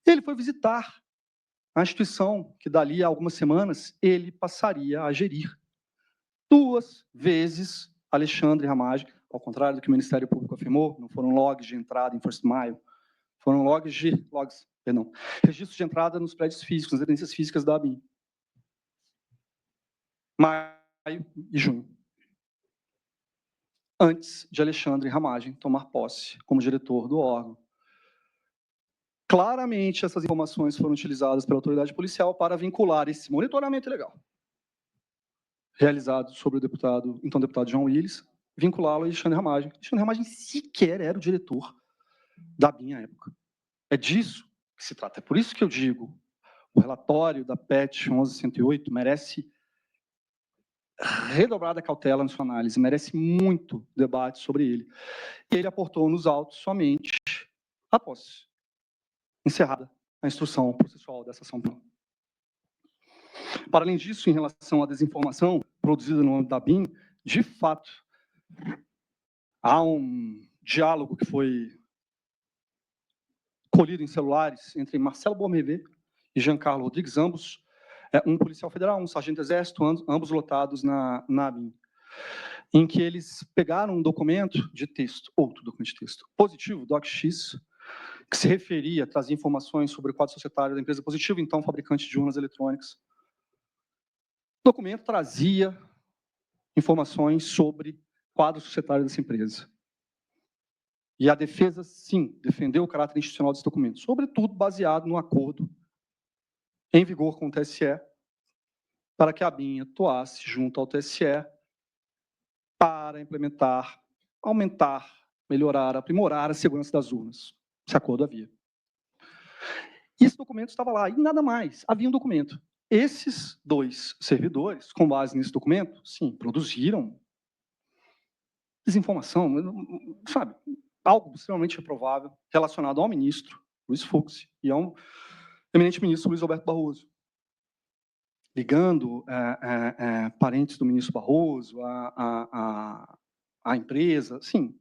Ele foi visitar a instituição que, dali a algumas semanas, ele passaria a gerir. 2 vezes, Alexandre Ramagem, ao contrário do que o Ministério Público afirmou, não foram logs de entrada em First Mile, foram registros de entrada nos prédios físicos, nas evidências físicas da ABIN. Maio e junho. Antes de Alexandre Ramagem tomar posse como diretor do órgão. Claramente, essas informações foram utilizadas pela autoridade policial para vincular esse monitoramento ilegal realizado sobre o então deputado João Willis, vinculá-lo a Alexandre Ramagem. Alexandre Ramagem sequer era o diretor da ABIN à época. É disso que se trata. É por isso que eu digo, o relatório da PET 11.108 merece redobrada cautela na sua análise, merece muito debate sobre ele. E ele aportou nos autos somente após encerrada a instrução processual dessa ação penal. Para além disso, em relação à desinformação produzida no âmbito da ABIN, de fato, há um diálogo que foi colhido em celulares entre Marcelo Bormervé e Giancarlo Rodrigues, ambos um policial federal, um sargento de exército, ambos lotados na ABIN, em que eles pegaram um documento de texto, outro documento de texto, positivo, DocX, que se referia, trazia informações sobre o quadro societário da empresa Positivo, então fabricante de urnas eletrônicas. O documento trazia informações sobre o quadro societário dessa empresa. E a defesa, sim, defendeu o caráter institucional desse documento, sobretudo baseado no acordo em vigor com o TSE, para que a ABIN atuasse junto ao TSE para implementar, aumentar, melhorar, aprimorar a segurança das urnas. Esse acordo havia. E esse documento estava lá, e nada mais, havia um documento. Esses 2 servidores, com base nesse documento, sim, produziram desinformação, sabe, algo extremamente reprovável relacionado ao ministro Luiz Fux e ao eminente ministro Luiz Roberto Barroso, ligando parentes do ministro Barroso à empresa, sim,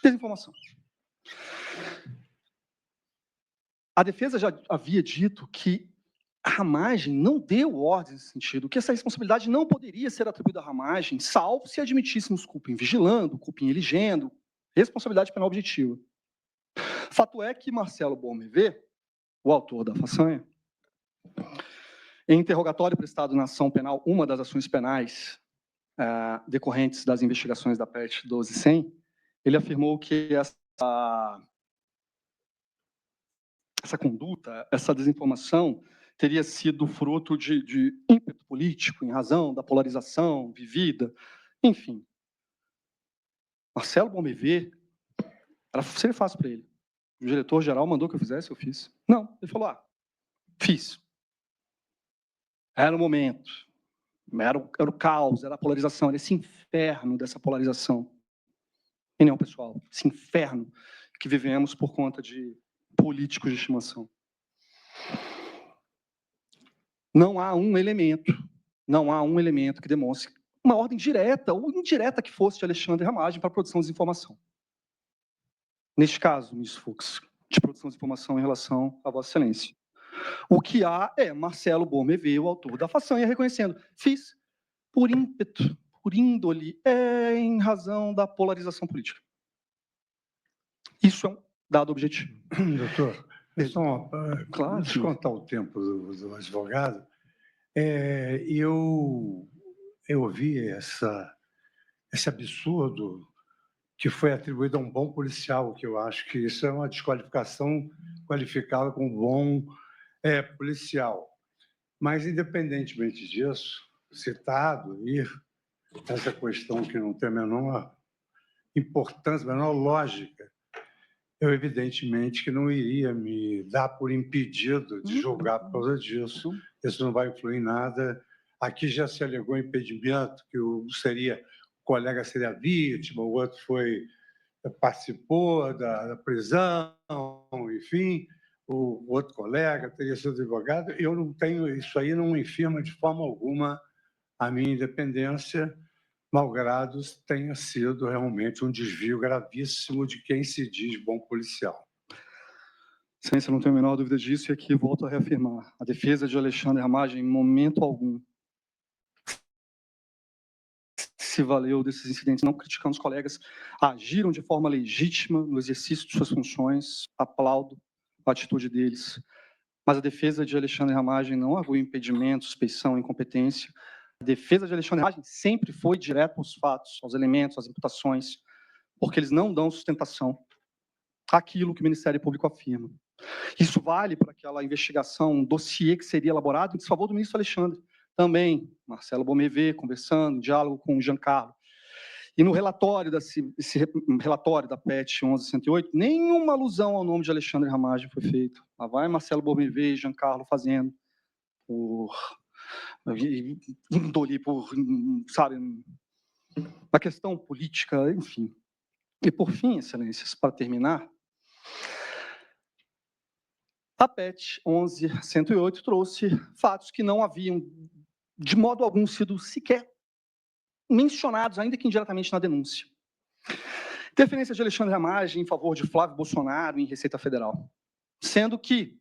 desinformação. A defesa já havia dito que a Ramagem não deu ordens nesse sentido, que essa responsabilidade não poderia ser atribuída à Ramagem, salvo se admitíssemos culpa em vigilando, culpa em elegendo, responsabilidade penal objetiva. Fato é que Marcelo Bormervé, o autor da façanha, em interrogatório prestado na ação penal, uma das ações penais decorrentes das investigações da PET 12.100, ele afirmou que essa conduta, essa desinformação, teria sido fruto de ímpeto político, em razão da polarização vivida, enfim. Marcelo Bomevê, seria fácil para ele. O diretor-geral mandou que eu fizesse, eu fiz. Não, ele falou, fiz. Era o momento, era o caos, era a polarização, era esse inferno dessa polarização. E não, pessoal, esse inferno que vivemos por conta de políticos de estimação. Não há um elemento que demonstre uma ordem direta ou indireta que fosse de Alexandre Ramagem para a produção de desinformação. Neste caso, ministro Fux, de produção de informação em relação a Vossa Excelência. O que há é Marcelo Bomevê, o autor da façanha, reconhecendo, fiz por ímpeto, por índole, em razão da polarização política. Isso é um dado objetivo. Doutor, claro, descontar o tempo do advogado, eu vi esse absurdo que foi atribuído a um bom policial, que eu acho que isso é uma desqualificação qualificada como bom policial. Mas, independentemente disso, citado, e essa questão que não tem a menor importância, a menor lógica, eu, evidentemente, que não iria me dar por impedido de julgar por causa disso. Isso não vai influir em nada. Aqui já se alegou impedimento, que o colega seria vítima, o outro participou da prisão, enfim, o outro colega teria sido advogado. Eu não tenho, isso aí não infirma de forma alguma a minha independência, malgrado tenha sido realmente um desvio gravíssimo de quem se diz bom policial. Excelência, não tenho a menor dúvida disso, e aqui volto a reafirmar. A defesa de Alexandre Ramagem, em momento algum, se valeu desses incidentes, não criticando os colegas, agiram de forma legítima no exercício de suas funções, aplaudo a atitude deles. Mas a defesa de Alexandre Ramagem não argui impedimento, suspeição, incompetência. A defesa de Alexandre Ramagem sempre foi direto aos fatos, aos elementos, às imputações, porque eles não dão sustentação àquilo que o Ministério Público afirma. Isso vale para aquela investigação, um dossiê que seria elaborado em desfavor do ministro Alexandre. Também, Marcelo Bomevê, conversando, em diálogo com o Giancarlo. E no relatório, esse relatório da PET 1108, nenhuma alusão ao nome de Alexandre Ramagem foi feita. Lá vai Marcelo Bomevê e Giancarlo fazendo, índole, sabe, a questão política, enfim. E, por fim, excelências, para terminar, a PET 1108 trouxe fatos que não haviam, de modo algum, sido sequer mencionados, ainda que indiretamente, na denúncia. Interferência de Alexandre Ramagem em favor de Flávio Bolsonaro em Receita Federal. Sendo que,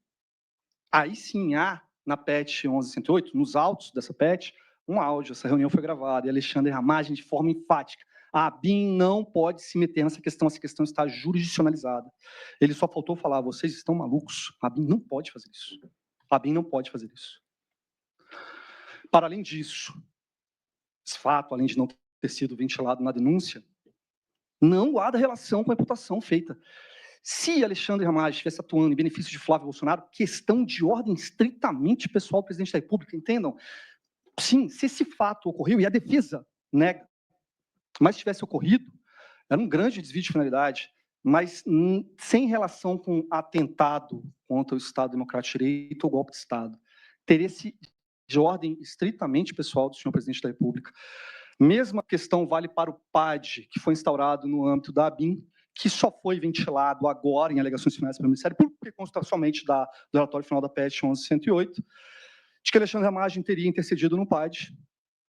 aí sim há, na PET 1108, nos autos dessa PET, um áudio, essa reunião foi gravada, e Alexandre Ramagem, de forma enfática, a ABIN não pode se meter nessa questão, essa questão está jurisdicionalizada. Ele só faltou falar, vocês estão malucos? A ABIN não pode fazer isso. A ABIN não pode fazer isso. Para além disso, esse fato, além de não ter sido ventilado na denúncia, não há relação com a imputação feita. Se Alexandre Ramagem estivesse atuando em benefício de Flávio Bolsonaro, questão de ordem estritamente pessoal do presidente da República, entendam? Sim, se esse fato ocorreu, e a defesa nega, mas tivesse ocorrido, era um grande desvio de finalidade, mas sem relação com atentado contra o Estado Democrático de Direito ou golpe de Estado. Teria-se de ordem estritamente pessoal do senhor presidente da República. Mesma questão vale para o PAD, que foi instaurado no âmbito da ABIN, que só foi ventilado agora em alegações finais pelo Ministério Público, porque consta somente do relatório final da PET 1108, de que Alexandre Ramagem teria intercedido no PAD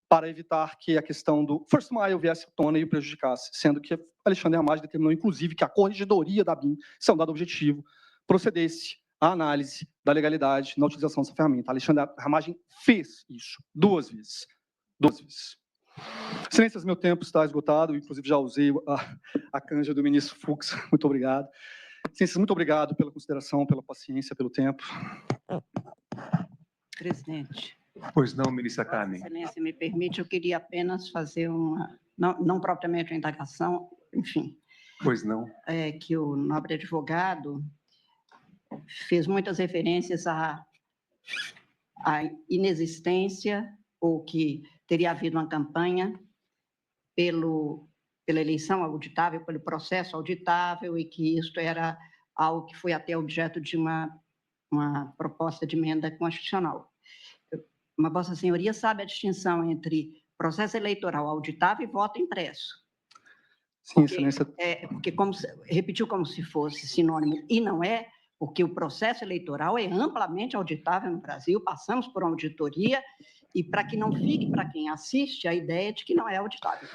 para evitar que a questão do First Mile viesse à tona e o prejudicasse, sendo que Alexandre Ramagem determinou, inclusive, que a corregedoria da ABIN, isso é um dado objetivo, procedesse à análise da legalidade na utilização dessa ferramenta. Alexandre Ramagem fez isso 2 vezes. 2 vezes. Excelências, meu tempo está esgotado, inclusive já usei a canja do ministro Fux. Muito obrigado. Excelências, muito obrigado pela consideração, pela paciência, pelo tempo. Presidente. Pois não, ministra Carmen. Excelência, me permite, eu queria apenas fazer uma, não propriamente uma indagação, enfim. Pois não. Que o nobre advogado fez muitas referências à inexistência ou que teria havido uma campanha pela eleição auditável, pelo processo auditável, e que isto era algo que foi até objeto de uma proposta de emenda constitucional. Mas Vossa Senhoria sabe a distinção entre processo eleitoral auditável e voto impresso. Sim, Excelência. Porque repetiu como se fosse sinônimo, e não é, porque o processo eleitoral é amplamente auditável no Brasil, passamos por uma auditoria, e para que não fique para quem assiste a ideia de que não é auditável.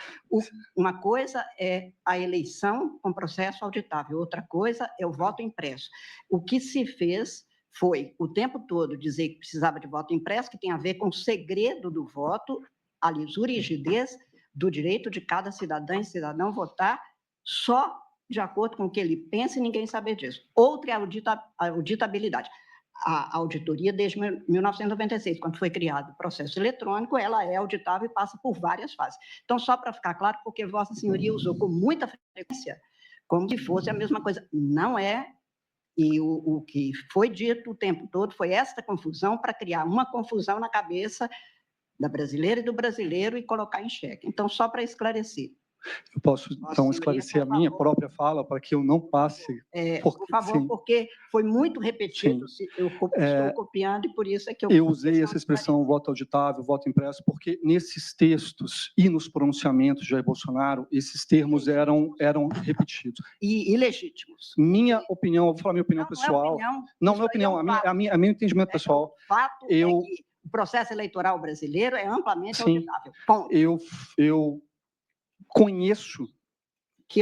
Uma coisa é a eleição com processo auditável, outra coisa é o voto impresso. O que se fez foi, o tempo todo, dizer que precisava de voto impresso, que tem a ver com o segredo do voto, a lisura e rigidez do direito de cada cidadã e cidadão votar só de acordo com o que ele pensa e ninguém saber disso. Outra é a auditabilidade. A auditoria, desde 1996, quando foi criado o processo eletrônico, ela é auditável e passa por várias fases. Então, só para ficar claro, porque Vossa Senhoria usou com muita frequência, como se fosse a mesma coisa. Não é, e o que foi dito o tempo todo foi esta confusão para criar uma confusão na cabeça da brasileira e do brasileiro e colocar em xeque. Então, só para esclarecer. Eu posso, então, esclarecer a minha própria fala para que eu não passe... Por favor, sim. Porque foi muito repetido, eu estou copiando, e por isso é que eu usei essa expressão voto auditável, voto impresso, porque nesses textos e nos pronunciamentos de Jair Bolsonaro, esses termos eram repetidos. E ilegítimos. Minha opinião, eu vou falar minha opinião pessoal. Não é opinião, a minha entendimento pessoal. O fato é que o processo eleitoral brasileiro é amplamente auditável. Ponto. Eu conheço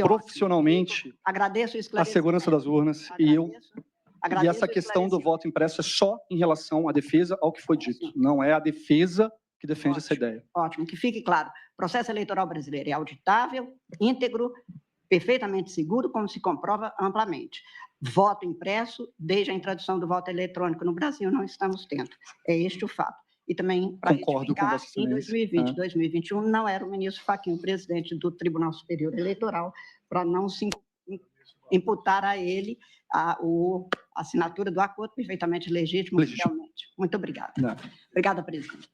profissionalmente a segurança das urnas e essa questão do voto impresso é só em relação à defesa ao que foi dito. Não é a defesa que defende essa ideia. Ótimo, que fique claro. O processo eleitoral brasileiro é auditável, íntegro, perfeitamente seguro, como se comprova amplamente. Voto impresso, desde a introdução do voto eletrônico no Brasil, não estamos tendo. É este o fato. E também, para retificar, em 2020 e 2021, não era o ministro Fachin, presidente do Tribunal Superior Eleitoral, para não se imputar a ele a assinatura do acordo perfeitamente legítimo. Realmente. Muito obrigada. Obrigada, presidente.